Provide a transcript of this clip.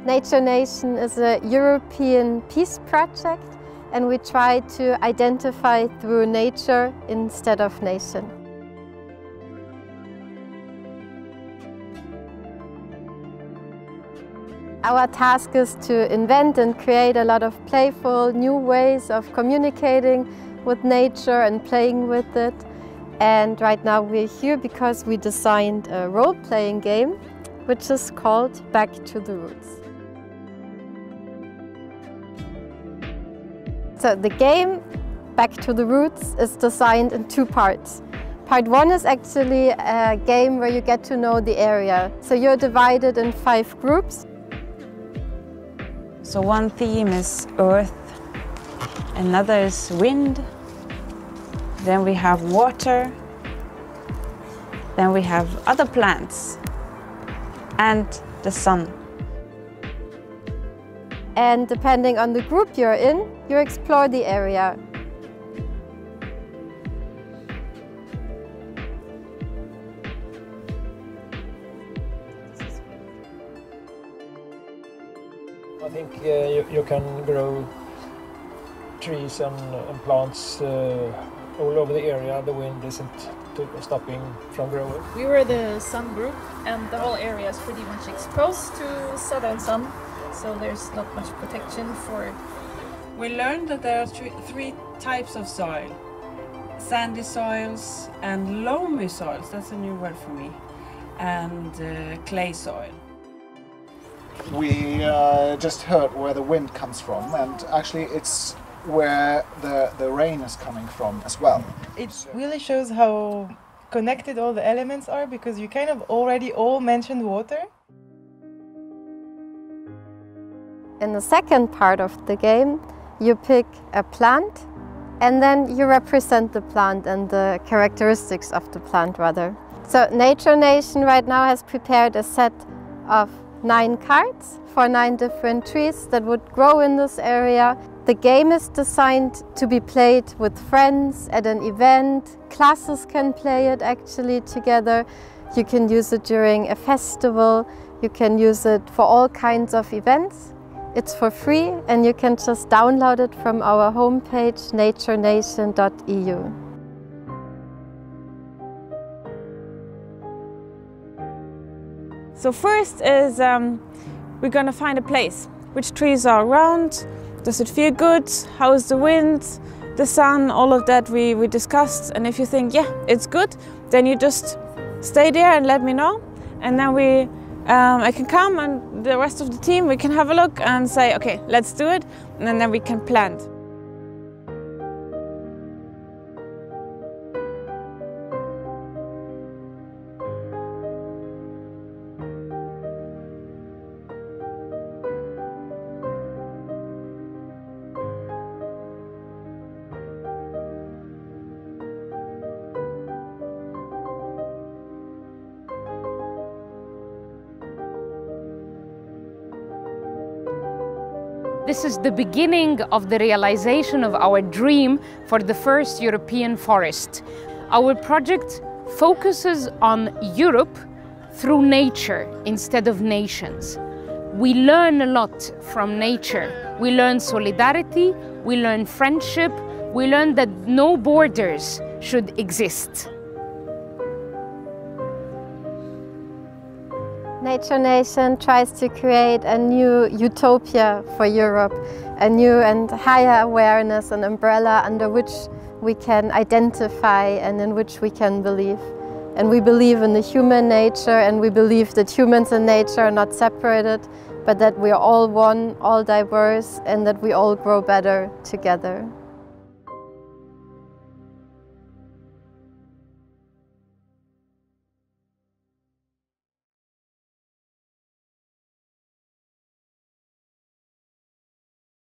Nature Nation is a European peace project, and we try to identify through nature instead of nation. Our task is to invent and create a lot of playful new ways of communicating with nature and playing with it. And right now we're here because we designed a role-playing game which is called Back to the Roots. So the game Back to the Roots is designed in two parts. Part one is actually a game where you get to know the area. So you're divided in 5 groups. So one theme is earth, another is wind, then we have water, then we have other plants and the sun. And depending on the group you're in, you explore the area. I think you can grow trees and plants all over the area. The wind isn't stopping from growing. We were the sun group, and the whole area is pretty much exposed to southern sun, so there's not much protection for it. We learned that there are three types of soil: sandy soils and loamy soils, that's a new word for me, and clay soil. We just heard where the wind comes from, and actually it's where the rain is coming from as well. It really shows how connected all the elements are, because you kind of already all mentioned water. In the second part of the game, you pick a plant and then you represent the plant and the characteristics of the plant rather. So Nature Nation right now has prepared a set of 9 cards for 9 different trees that would grow in this area. The game is designed to be played with friends at an event. Classes can play it actually together. You can use it during a festival. You can use it for all kinds of events. It's for free and you can just download it from our homepage naturenation.eu. So first is we're going to find a place. Which trees are around? Does it feel good? How is the wind? The sun? All of that we discussed. And if you think, yeah, it's good, then you just stay there and let me know. And then I can come and the rest of the team, we can have a look and say, okay, let's do it. And then we can plant. This is the beginning of the realization of our dream for the first European forest. Our project focuses on Europe through nature instead of nations. We learn a lot from nature. We learn solidarity, we learn friendship, we learn that no borders should exist. Nature Nation tries to create a new utopia for Europe, a new and higher awareness, an umbrella under which we can identify and in which we can believe. And we believe in the human nature, and we believe that humans and nature are not separated, but that we are all one, all diverse, and that we all grow better together.